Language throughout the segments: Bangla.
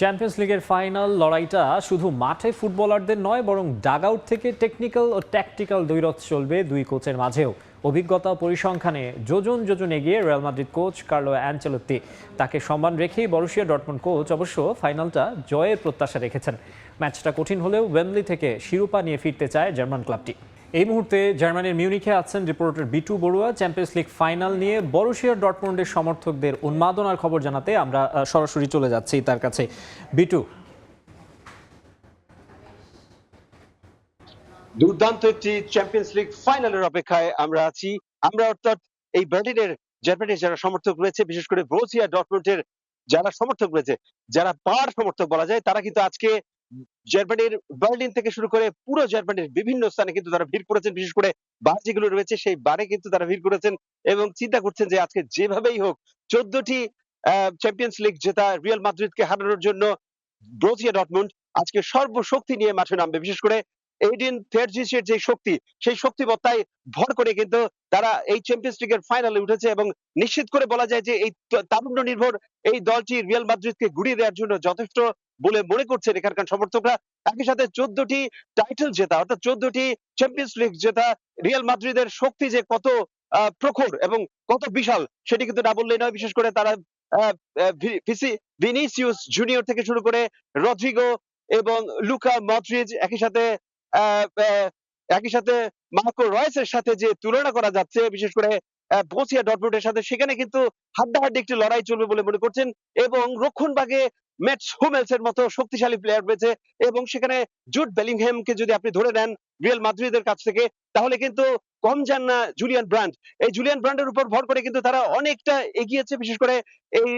চ্যাম্পিয়ন্স লিগের ফাইনাল লড়াইটা শুধু মাঠে ফুটবলারদের নয়, বরং ডাগআউট থেকে টেকনিক্যাল ও ট্যাকটিক্যাল দ্বৈরথ চলবে দুই কোচের মাঝেও। অভিজ্ঞতা পরিসংখ্যানে যোজন যোজন এগিয়ে Real Madrid coach Carlo Ancelotti. তাকে সম্মান রেখেই বরুসিয়া ডর্টমুন্ড কোচ অবশ্য ফাইনালটা জয়ের প্রত্যাশা রেখেছেন। ম্যাচটা কঠিন হলেও ওয়েম্বলি থেকে শিরোপা নিয়ে ফিরতে চায় জার্মান ক্লাবটি। এই মুহূর্তে জার্মানির মিউনিখে আছেন reporter Bitu Barua. Champions League final নিয়ে বরুসিয়া ডর্টমুন্ডের সমর্থকদের উন্মাদনার খবর জানাতে আমরা সরাসরি চলে যাচ্ছি তার কাছে। বিটু, দুর্দান্ত একটি চ্যাম্পিয়ন্স লিগ ফাইনালের অপেক্ষায় আমরা আছি। আমরা অর্থাৎ এই জার্মানির যারা সমর্থক রয়েছে, বিশেষ করে বরুসিয়া ডর্টমুন্ডের যারা সমর্থক রয়েছে, যারা পাওয়ার সমর্থক বলা যায়, তারা কিন্তু আজকে জার্মানির বার্লিন থেকে শুরু করে পুরো জার্মানির বিভিন্ন স্থানে কিন্তু তারা ভিড় করেছেন। বিশেষ করে বার যেগুলো রয়েছে সেই বারে কিন্তু তারা ভিড় করেছেন এবং চিন্তা করছেন যে আজকে যেভাবেই হোক 14টি চ্যাম্পিয়ন্স লিগ জেতা রিয়াল মাদ্রিদকে হারানোর জন্য বরুসিয়া ডর্টমুন্ড আজকে সর্বশক্তি নিয়ে মাঠে নামবে। বিশেষ করে এডিন থেরজিচের যে শক্তি, সেই শক্তিমত্তায় ভর করে কিন্তু তারা এই চ্যাম্পিয়ন্স লিগের ফাইনালে উঠেছে এবং নিশ্চিত করে বলা যায় যে এই তারুণ্য নির্ভর এই দলটি রিয়াল মাদ্রিদকে গুড়িয়ে দেওয়ার জন্য যথেষ্ট বলে মনে করছেন এখানকার সমর্থকরা। একই সাথে 14টি টাইটেল জেতা, অর্থাৎ 14টি চ্যাম্পিয়ন্স লিগ জেতা রিয়াল মাদ্রিদের শক্তি যে কত প্রখর এবং কত বিশাল সেটি কিন্তু না বললেই নয়। বিশেষ করে তারা ভিনিসিয়াস জুনিয়র থেকে শুরু করে রদ্রিগো এবং লুকা মডরিচ, একই সাথে মার্কো রয়েসের সাথে যে তুলনা করা যাচ্ছে, বিশেষ করে বরুসিয়া ডর্টমুন্ডের সাথে, সেখানে কিন্তু হাড্ডাহাড্ডি একটি লড়াই চলবে বলে মনে করছেন। এবং রক্ষণভাগে ম্যাটস হুমেলসের মতো শক্তিশালী প্লেয়ার রয়েছে এবং সেখানে জুড বেলিংহ্যামকে যদি আপনি ধরে নেন রিয়াল মাদ্রিদের কাছ থেকে, তাহলে কিন্তু কম যান না জুলিয়ান ব্রান্ড। এই জুলিয়ান ব্রান্ডের উপর ভর করে কিন্তু তারা অনেকটা এগিয়েছে। বিশেষ করে এই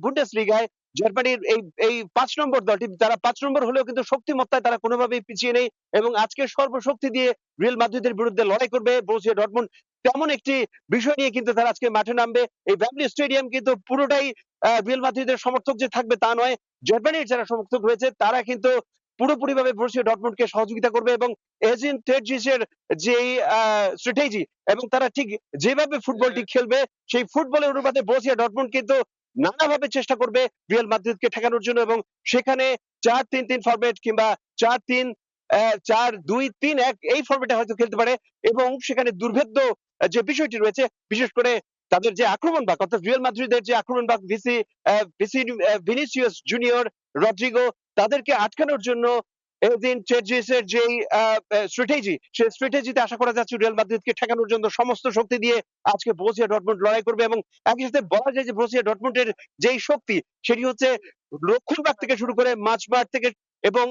বুন্ডেসলিগায় জার্মানির এই 5 নম্বর দলটি, তারা 5 নম্বর হলেও কিন্তু শক্তিমত্তায় তারা কোনোভাবেই পিছিয়ে নেই এবং আজকে সর্বশক্তি দিয়ে রিয়াল মাদ্রিদের বিরুদ্ধে লড়াই করবে বরুসিয়া ডর্টমুন্ড। তেমন একটি বিষয় নিয়ে কিন্তু তারা আজকে মাঠে নামবে। এই ওয়েম্বলি স্টেডিয়াম কিন্তু পুরোটাই রিয়াল মাদ্রিদের সমর্থক যে থাকবে তা নয়, জার্মানির যারা সমর্থক রয়েছে তারা কিন্তু পুরোপুরিভাবে বরুসিয়া ডর্টমুন্ডকে সহযোগিতা করবে এবং এজিন তেরজিচের যেই স্ট্র্যাটেজি এবং তারা ঠিক যেভাবে ফুটবলটি খেলবে সেই ফুটবলের অনুপাতে বরুসিয়া ডর্টমুন্ড কিন্তু নানাভাবে চেষ্টা করবে রিয়াল মাদ্রিদকে ঠেকানোর জন্য এবং সেখানে 4-3-3 ফরম্যাট কিংবা 4-2-3-1 এই ফরম্যাটে হয়তো খেলতে পারে এবং সেখানে দুর্ভেদ্য যে বিষয়টি রয়েছে, বিশেষ করে তাদের যে আক্রমণ ভাগ, অর্থাৎ রিয়াল মাদ্রিদের যে আক্রমণ ভাগ ভিনিসিয়াস জুনিয়র, রদ্রিগো, তাদেরকে আটকানোর জন্য এদিন চেরজিসের যেই স্ট্র্যাটেজি, সেই স্ট্র্যাটেজিতে আশা করা যাচ্ছে রিয়াল মাদ্রিদকে ঠেকানোর জন্য সমস্ত শক্তি দিয়ে আজকে বরুসিয়া ডর্টমুন্ড লড়াই করবে। এবং একই সাথে বলা যায় যে বরুসিয়া ডর্টমুন্ডের যেই শক্তি সেটি হচ্ছে রক্ষণ ভাগ থেকে শুরু করে মাঝমাঠ থেকে এবং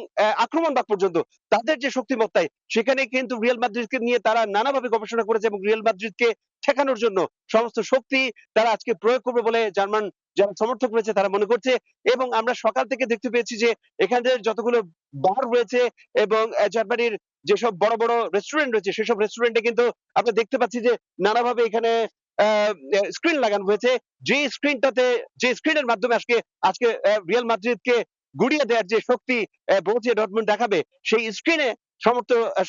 আক্রমণ ভাগ পর্যন্ত তাদের যে শক্তিমত্তায়, সেখানে কিন্তু রিয়াল মাদ্রিদকে নিয়ে তারা নানাভাবে গবেষণা করেছে এবং রিয়াল মাদ্রিদকে ঠেকানোর জন্য সমস্ত শক্তি তারা আজকে প্রয়োগ করবে বলে জার্মান যারা সমর্থক রয়েছে তারা মনে করছে। এবং আমরা সকাল থেকে দেখতে পেয়েছি যে এখানে যতগুলো বার রয়েছে এবং জার্মানির যেসব বড় বড় রেস্টুরেন্ট রয়েছে সেসব রেস্টুরেন্টে কিন্তু আমরা দেখতে পাচ্ছি যে নানাভাবে এখানে স্ক্রিন লাগানো হয়েছে, যে স্ক্রিনের মাধ্যমে আজকে রিয়াল মাদ্রিদকে গুড়িয়ে দেওয়ার যে শক্তি বরুসিয়া ডর্টমুন্ড দেখাবে, সেই স্ক্রিনে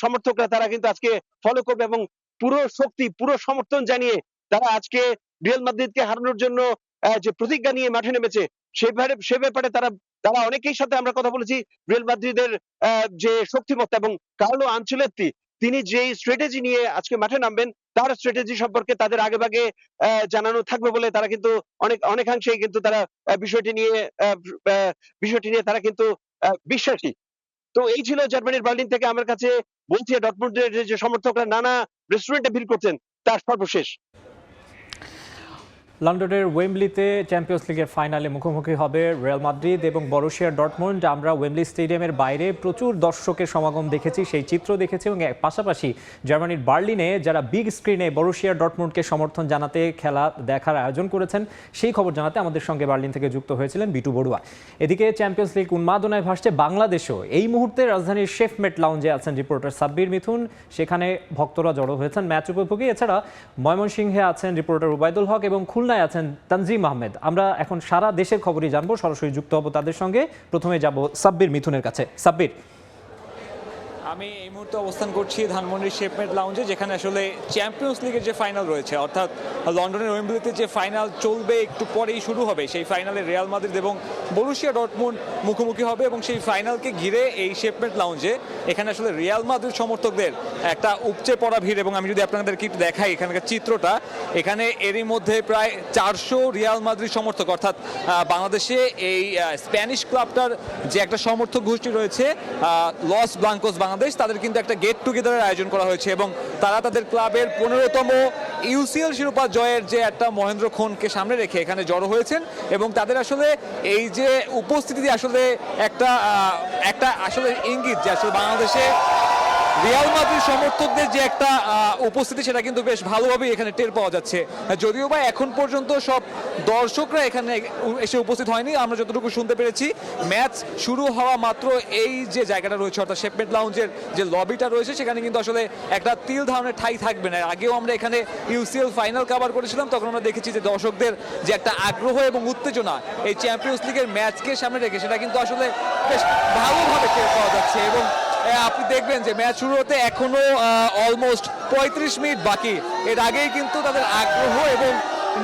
সমর্থকরা তারা কিন্তু আজকে ফলো করবে এবং পুরো শক্তি, পুরো সমর্থন জানিয়ে তারা আজকে রিয়াল মাদ্রিদকে হারানোর জন্য যে প্রতিজ্ঞা নিয়ে মাঠে নেমেছে সে ব্যাপারে তারা অনেকেই সাথে আমরা কথা বলেছি। রিয়াল মাদ্রিদের যে শক্তিমত্তা এবং কার্লো আনচেলত্তি তিনি যে স্ট্র্যাটেজি নিয়ে আজকে মাঠে নামবেন, তার স্ট্র্যাটেজি সম্পর্কে তাদের আগেভাগে জানানো থাকবে বলে তারা কিন্তু অনেকাংশেই কিন্তু তারা বিষয়টি নিয়ে তারা কিন্তু বিশ্বাসী। তো এই ছিল জার্মানির বার্লিন থেকে আমার কাছে বরুসিয়া ডর্টমুন্ডের যে সমর্থকরা নানা রেস্টুরেন্টে ভিড় করছেন তার সর্বশেষ। লন্ডনের ওয়েম্বলিতে চ্যাম্পিয়ন্স লিগের ফাইনালে মুখোমুখি হবে রিয়াল মাদ্রিদ এবং বরুসিয়া ডর্টমুন্ড। আমরা ওয়েম্বলি স্টেডিয়ামের বাইরে প্রচুর দর্শকের সমাগম দেখেছি, সেই চিত্র দেখেছি এবং পাশাপাশি জার্মানির বার্লিনে যারা বিগ স্ক্রিনে বরুসিয়া ডর্টমুন্ডকে সমর্থন জানাতে খেলা দেখার আয়োজন করেছেন সেই খবর জানাতে আমাদের সঙ্গে বার্লিন থেকে যুক্ত হয়েছিলেন বিটু বড়ুয়া। এদিকে চ্যাম্পিয়ন্স লিগ উন্মাদনায় ভাসছে বাংলাদেশও। এই মুহূর্তে রাজধানীর শেফমেট লাউঞ্জে আছেন রিপোর্টার সাব্বির মিথুন, সেখানে ভক্তরা জড়ো হয়েছেন ম্যাচ উপভোগী। এছাড়া ময়মনসিংহে আছেন রিপোর্টার উবাইদুল হক এবং খুলনায় আছেন তানজিম আহমেদ। আমরা এখন সারা দেশের খবরই জানবো, সরাসরি যুক্ত হব তাদের সঙ্গে। প্রথমে যাব সাব্বির মিথুনের কাছে। সাব্বির, আমি এই মুহূর্তে অবস্থান করছি ধানমন্ডির শেপমেট লাউঞ্জে, যেখানে আসলে চ্যাম্পিয়ন্স লিগের যে ফাইনাল রয়েছে, অর্থাৎ লন্ডনের ওয়েম্বলিতে যে ফাইনাল চলবে একটু পরেই শুরু হবে, সেই ফাইনালে রিয়াল মাদ্রিদ এবং বরুশিয়া ডর্টমুন্ড মুখোমুখি হবে। এবং সেই ফাইনালকে ঘিরে এই শেপমেট লাউঞ্জে এখানে আসলে রিয়াল মাদ্রিদ সমর্থকদের একটা উপচে পড়া ভিড়। এবং আমি যদি আপনাদেরকে একটু দেখাই এখানকার চিত্রটা, এখানে এরই মধ্যে প্রায় 400 রিয়াল মাদ্রিদ সমর্থক, অর্থাৎ বাংলাদেশে এই স্প্যানিশ ক্লাবটার যে একটা সমর্থক গোষ্ঠী রয়েছে লস ব্লাঙ্কোস বাংলাদেশ, তাদের কিন্তু একটা গেট টুগেদারের আয়োজন করা হয়েছে এবং তারা তাদের ক্লাবের 15তম ইউসিএল শিরোপা জয়ের যে একটা মহেন্দ্রক্ষণকে সামনে রেখে এখানে জড়ো হয়েছেন। এবং তাদের আসলে এই যে উপস্থিতি আসলে একটা আসলে ইঙ্গিত যে আসলে বাংলাদেশে রিয়াল মাদ্রিদ সমর্থকদের যে একটা উপস্থিতি, সেটা কিন্তু বেশ ভালোভাবেই এখানে টের পাওয়া যাচ্ছে। যদিও বা এখন পর্যন্ত সব দর্শকরা এখানে এসে উপস্থিত হয়নি, আমরা যতটুকু শুনতে পেরেছি ম্যাচ শুরু হওয়া মাত্র এই যে জায়গাটা রয়েছে অর্থাৎ শেপমেট লাউঞ্জের যে লবিটা রয়েছে, সেখানে কিন্তু আসলে একটা তিল ধারণের ঠাঁই থাকবে না। আগেও আমরা এখানে ইউসিএল ফাইনাল কভার করেছিলাম, তখন আমরা দেখেছি যে দর্শকদের যে একটা আগ্রহ এবং উত্তেজনা এই চ্যাম্পিয়ন্স লিগের ম্যাচকে সামনে রেখে, সেটা কিন্তু আসলে বেশ ভালোভাবে টের পাওয়া যাচ্ছে। এবং আপনি দেখবেন যে ম্যাচ শুরু হতে এখনো অলমোস্ট 35 মিনিট বাকি। এর আগেই কিন্তু তাদের আগ্রহ এবং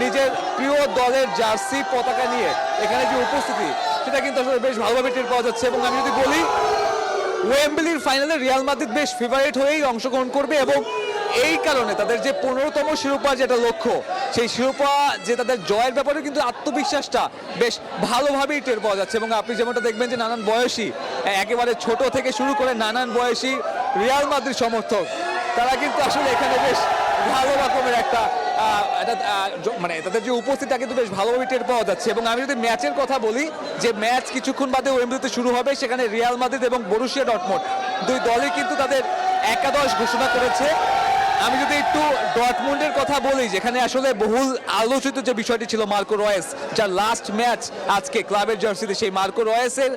নিজের প্রিয় দলের জার্সি পতাকা নিয়ে এখানে যে উপস্থিতি, সেটা কিন্তু আসলে বেশ ভালোভাবে টের পাওয়া যাচ্ছে। এবং আমি যদি বলি, ওয়েম্বলির ফাইনালে রিয়াল মাদ্রিদ বেশ ফেভারিট হয়েই অংশগ্রহণ করবে এবং এই কারণে তাদের যে 15তম শিরোপা যেটা লক্ষ্য, সেই শিরোপা যে তাদের জয়ের ব্যাপারে কিন্তু আত্মবিশ্বাসটা বেশ ভালোভাবেই টের পাওয়া যাচ্ছে। এবং আপনি যেমনটা দেখবেন যে নানান বয়সী, একেবারে ছোট থেকে শুরু করে নানান বয়সী রিয়াল মাদ্রিদ সমর্থক, তারা কিন্তু আসলে এখানে বেশ ভালো রকমের একটা মানে তাদের যে উপস্থিতিটা কিন্তু বেশ ভালোভাবে টের পাওয়া যাচ্ছে। এবং আমি যদি ম্যাচের কথা বলি, যে ম্যাচ কিছুক্ষণ বাদে ওয়েম্বলিতে শুরু হবে, সেখানে রিয়াল মাদ্রিদ এবং বরুশিয়া ডর্টমুন্ড দুই দলই কিন্তু তাদের একাদশ ঘোষণা করেছে। আমি যদি একটু ডর্টমুন্ডের কথা বলি, যেখানে আসলে বহুল আলোচিত যে বিষয়টি ছিল মার্কো রয়েস, যার লাস্ট ম্যাচ আজকে ক্লাবের জার্সিতে, সেই মার্কো রয়েসের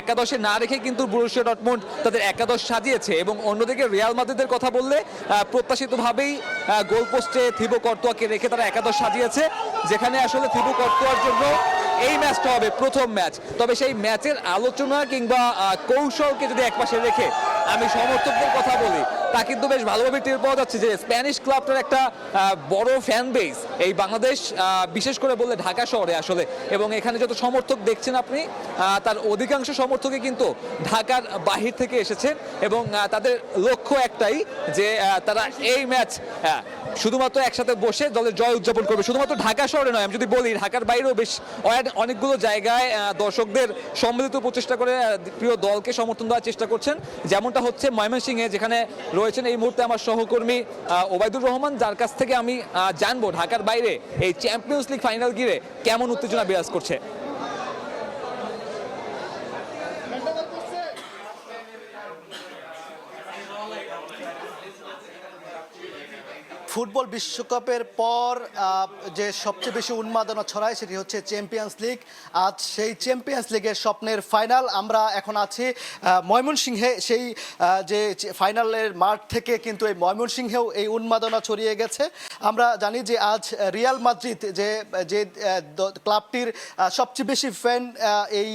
একাদশে না রেখে কিন্তু বরুশিয়া ডর্টমুন্ড তাদের একাদশ সাজিয়েছে। এবং অন্যদিকে রিয়াল মাদ্রিদের কথা বললে প্রত্যাশিতভাবেই গোলপোস্টে থিবো কর্তোয়াকে রেখে তারা একাদশ সাজিয়েছে, যেখানে আসলে থিবো কর্তোয়ার জন্য এই ম্যাচটা হবে প্রথম ম্যাচ। তবে সেই ম্যাচের আলোচনা কিংবা কৌশলকে যদি একপাশে রেখে আমি সমর্থকদের কথা বলি, তা কিন্তু বেশ ভালোভাবে টের পাওয়া যাচ্ছে যে স্প্যানিশ ক্লাবটার একটা বড় ফ্যান বেস এই বাংলাদেশ, বিশেষ করে বললে ঢাকা শহরে আসলে। এবং এখানে যত সমর্থক দেখছেন আপনি, তার অধিকাংশ সমর্থকই কিন্তু ঢাকার বাহির থেকে এসেছেন এবং তাদের লক্ষ্য একটাই যে তারা এই ম্যাচ শুধুমাত্র একসাথে বসে দলের জয় উদযাপন করবে। শুধুমাত্র ঢাকা শহরে নয়, আমি যদি বলি ঢাকার বাইরেও বেশ অনেকগুলো জায়গায় দর্শকদের সম্মিলিত প্রচেষ্টা করে প্রিয় দলকে সমর্থন দেওয়ার চেষ্টা করছেন। যেমনটা হচ্ছে ময়মনসিংহে, যেখানে রয়েছেন এই মুহূর্তে আমার সহকর্মী ওবায়দুর রহমান, যার কাছ থেকে আমি জানবো ঢাকার বাইরে এই চ্যাম্পিয়ন্স লিগ ফাইনাল ঘিরে কেমন উত্তেজনা বিরাজ করছে। ফুটবল বিশ্বকাপের পর যে সবচেয়ে বেশি উন্মাদনা ছড়ায় সেটি হচ্ছে চ্যাম্পিয়ন্স লিগ। আজ সেই চ্যাম্পিয়ন্স লিগের স্বপ্নের ফাইনাল। আমরা এখন আছি ময়মনসিংহে, সেই যে ফাইনালের মাঠ থেকে কিন্তু এই ময়মনসিংহেও এই উন্মাদনা ছড়িয়ে গেছে। আমরা জানি যে আজ রিয়াল মাদ্রিদ যে ক্লাবটির সবচেয়ে বেশি ফ্যান এই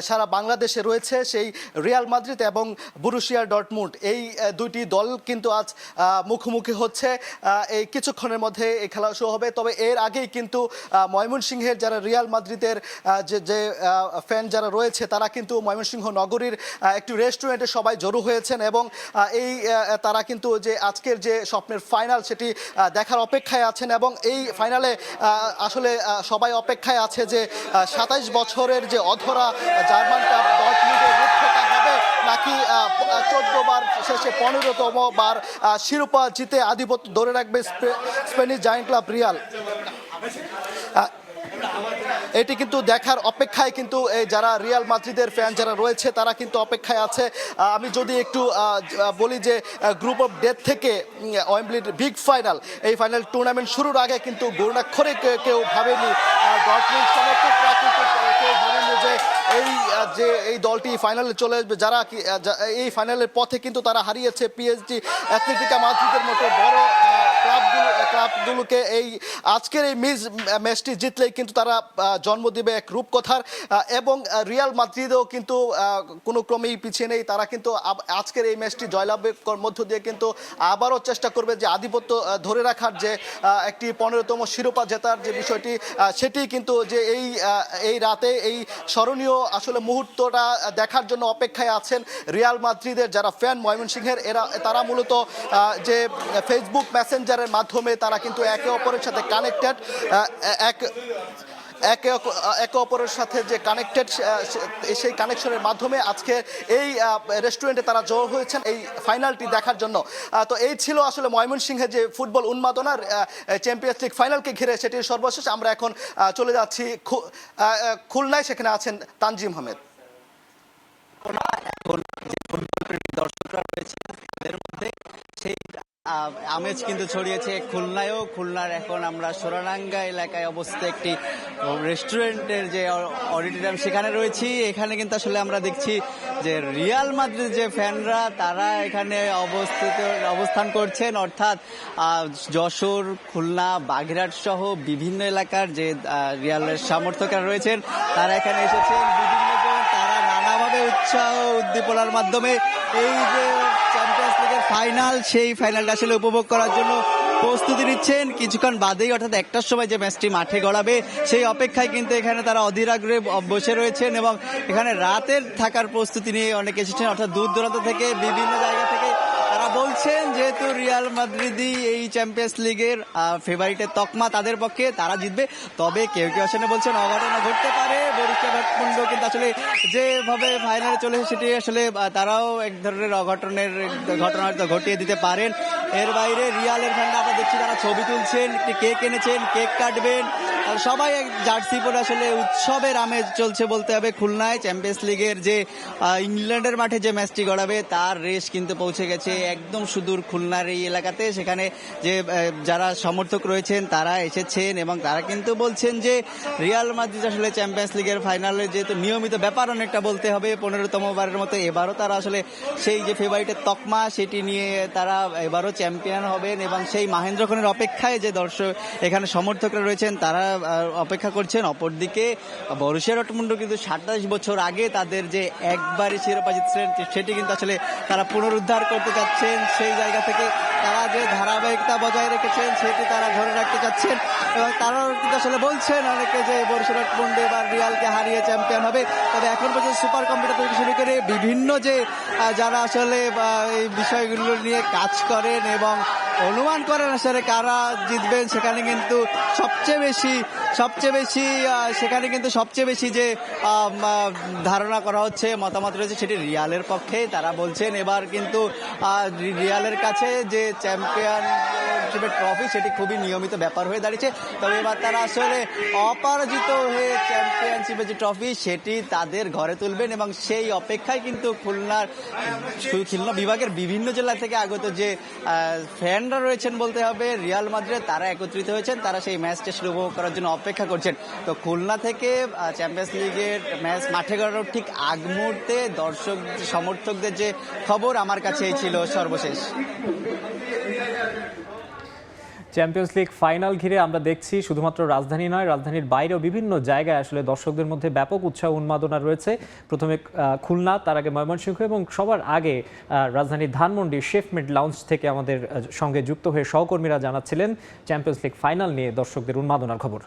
সারা বাংলাদেশে রয়েছে, সেই রিয়াল মাদ্রিদ এবং বরুশিয়া ডর্টমুন্ড, এই দুইটি দল কিন্তু আজ মুখোমুখি হচ্ছে। এই কিছুক্ষণের মধ্যে এই খেলা শুরু হবে। তবে এর আগেই কিন্তু ময়মনসিংহের যারা রিয়াল মাদ্রিদের যে ফ্যান যারা রয়েছে, তারা কিন্তু ময়মনসিংহ নগরীর একটি রেস্টুরেন্টে সবাই জড়ো হয়েছেন এবং তারা কিন্তু যে আজকের যে স্বপ্নের ফাইনাল সেটি দেখার অপেক্ষায় আছেন। এবং এই ফাইনালে আসলে সবাই অপেক্ষায় আছে যে 27 বছরের যে অধরা জার্মান ক্লাব ডর্টমুন্ডের রূপকথা হবে, নাকি 14 বার শেষে 15তম বার শিরোপা জিতে আধিপত্য ধরে রাখবে স্পেনিশ জায়ান্ট ক্লাব রিয়াল। এটি কিন্তু দেখার অপেক্ষায় কিন্তু যারা রিয়াল মাদ্রিদের ফ্যান যারা রয়েছে, তারা কিন্তু অপেক্ষায় আছে। আমি যদি একটু বলি যে গ্রুপ অফ ডেথ থেকে ওয়েম্বলির বিগ ফাইনাল, এই ফাইনাল টুর্নামেন্ট শুরুর আগে কিন্তু গরুণাক্ষরে কেউ ভাবেনি, ডর্টমুন্ড সমর্থকরা কিন্তু কেউ ভাবেনি যে এই দলটি ফাইনালে চলে আসবে। যারা এই ফাইনালের পথে কিন্তু তারা হারিয়েছে পিএসজি, অ্যাথলেটিকো মাদ্রিদের মতো বড় ক্লাব ক্লাবগুলোকে এই আজকের এই ম্যাচটি জিতলেই কিন্তু তারা জন্ম দিবে এক রূপকথার, এবং রিয়াল মাদ্রিদও কিন্তু কোনো ক্রমেই পিছিয়ে নেই। তারা কিন্তু আজকের এই ম্যাচটি জয়লাভের মধ্য দিয়ে কিন্তু আবারও চেষ্টা করবে যে আধিপত্য ধরে রাখার, যে একটি 15তম শিরোপা জেতার যে বিষয়টি, সেটি কিন্তু যে এই রাতে এই স্মরণীয় আসলে মুহূর্তটা দেখার জন্য অপেক্ষায় আছেন রিয়াল মাদ্রিদের যারা ফ্যান ময়মনসিংহের। তারা মূলত যে ফেসবুক মেসেঞ্জারের মাধ্যমে তারা কিন্তু একে অপরের সাথে কানেক্টেড, একে অপরের সাথে যে কানেক্টেড, সেই কানেকশনের মাধ্যমে আজকে এই রেস্টুরেন্টে তারা জড়ো হয়েছেন এই ফাইনালটি দেখার জন্য। তো এই ছিল আসলে ময়মনসিংহে যে ফুটবল উন্মাদনার চ্যাম্পিয়ন্স লিগ ফাইনালকে ঘিরে সেটির সর্বশেষ। আমরা এখন চলে যাচ্ছি খুলনায়, সেখানে আছেন তানজিম আহমেদ। দর্শকরা রয়েছে তাদের মধ্যে সেই আমেজ কিন্তু ছড়িয়েছে খুলনায়ও। খুলনার এখন আমরা সোরানাঙ্গা এলাকায় অবস্থিত একটি রেস্টুরেন্টের যে অডিটোরিয়াম সেখানে রয়েছি। এখানে কিন্তু আসলে আমরা দেখছি যে রিয়াল মাদ্রিদ যে ফ্যানরা তারা এখানে অবস্থান করছেন, অর্থাৎ যশোর, খুলনা, বাগেরহাট সহ বিভিন্ন এলাকার যে রিয়ালের সমর্থকরা রয়েছেন তারা এখানে এসেছেন। বিভিন্ন জন তারা নানাভাবে উৎসাহ উদ্দীপনার মাধ্যমে এই যে চ্যাম্পিয়ন্স লিগের ফাইনাল, সেই ফাইনালটা আসলে উপভোগ করার জন্য প্রস্তুতি নিচ্ছেন। কিছুক্ষণ বাদেই অর্থাৎ 1টার সময় যে ম্যাচটি মাঠে গড়াবে সেই অপেক্ষায় কিন্তু এখানে তারা অধীর আগ্রহে বসে রয়েছেন, এবং এখানে রাতের থাকার প্রস্তুতি নিয়ে অনেকে এসেছেন, অর্থাৎ দূর দূরান্ত থেকে বিভিন্ন জায়গা থেকে তারা বলছেন যেহেতু রিয়াল মাদ্রিদই এই চ্যাম্পিয়ন্স লিগের ফেভারিটের তকমা তাদের পক্ষে, তারা জিতবে। তবে কেউ কেউ আসলে বলছেন অঘটন ঘটতে পারে। বরুসিয়া ডর্টমুন্ড কিন্তু আসলে যেভাবে ফাইনালে চলে সেটি আসলে তারাও এক ধরনের অঘটনের ঘটনা হয়তো ঘটিয়ে দিতে পারেন। এর বাইরে রিয়ালের ফ্যানরা আমরা দেখছি তারা ছবি তুলছেন, একটি কেক এনেছেন, কেক কাটবেন, আর সবাই জার্সি পরে আসলে উৎসবের আমেজ চলছে বলতে হবে খুলনায়। চ্যাম্পিয়ন্স লিগের যে ইংল্যান্ডের মাঠে যে ম্যাচটি গড়াবে তার রেস কিন্তু পৌঁছে গেছে একদম সুদূর খুলনার এই এলাকাতে। সেখানে যে যারা সমর্থক রয়েছেন তারা এসেছেন এবং তারা কিন্তু বলছেন যে রিয়াল মাদ্রিদ আসলে চ্যাম্পিয়ন্স লিগের ফাইনালে যেহেতু নিয়মিত ব্যাপার অনেকটা বলতে হবে, 15তম বারের মতো এবারও তারা আসলে সেই যে ফেভারিটের তকমা সেটি নিয়ে তারা এবারও চ্যাম্পিয়ন হবেন, এবং সেই মাহেন্দ্রক্ষণের অপেক্ষায় যে দর্শক এখানে সমর্থকরা রয়েছেন তারা অপেক্ষা করছেন। অপরদিকে বরুসিয়া ডর্টমুন্ড কিন্তু 27 বছর আগে তাদের যে একবারই শিরোপা জিতছেন সেটি কিন্তু আসলে তারা পুনরুদ্ধার করতে চাচ্ছেন। সেই জায়গা থেকে তারা যে ধারাবাহিকতা বজায় রেখেছেন সেটি তারা ধরে রাখতে চাচ্ছেন, এবং তারাও কিন্তু আসলে বলছেন অনেকে যে বরুসিয়া ডর্টমুন্ড এবার রিয়ালকে হারিয়ে চ্যাম্পিয়ন হবে। তবে এখন পর্যন্ত সুপার কম্পিউটার থেকে শুরু করে বিভিন্ন যে যারা আসলে এই বিষয়গুলো নিয়ে কাজ করেন এবং অনুমান করেন আসলে কারা জিতবেন, সেখানে কিন্তু সবচেয়ে বেশি যে ধারণা করা হচ্ছে, মতামত রয়েছে সেটি রিয়ালের পক্ষে। তারা বলছেন এবার কিন্তু রিয়ালের কাছে যে চ্যাম্পিয়নশিপের ট্রফি সেটি খুবই নিয়মিত ব্যাপার হয়ে দাঁড়িয়েছে। তবে এবার তারা আসলে অপরাজিত হয়ে চ্যাম্পিয়নশিপের যে ট্রফি সেটি তাদের ঘরে তুলবেন, এবং সেই অপেক্ষায় কিন্তু খুলনা বিভাগের বিভিন্ন জেলা থেকে আগত যে ফ্যানরা রয়েছেন বলতে হবে রিয়াল মাদ্রিদ, তারা একত্রিত হয়েছেন, তারা সেই ম্যাচটা শুরু করার জন্য অপেক্ষা করছেন। তো খুলনা থেকে চ্যাম্পিয়ন্স লিগের ম্যাচ মাঠে গড়ানোর ঠিক আগ মুহূর্তে দর্শক সমর্থকদের যে খবর আমার কাছে এই ছিল সর্বশেষ। চ্যাম্পিয়ন্স লিগ ফাইনাল ঘিরে আমরা দেখছি শুধুমাত্র রাজধানী নয়, রাজধানীর বাইরেও বিভিন্ন জায়গায় আসলে দর্শকদের মধ্যে ব্যাপক উৎসাহ উন্মাদনা রয়েছে। প্রথমে খুলনা, তার আগে ময়মনসিংহ এবং সবার আগে রাজধানীর ধানমন্ডির শেফমেড লাউঞ্জ থেকে আমাদের সঙ্গে যুক্ত হয়ে সহকর্মীরা জানাচ্ছিলেন চ্যাম্পিয়ন্স লিগ ফাইনাল নিয়ে দর্শকদের উন্মাদনার খবর।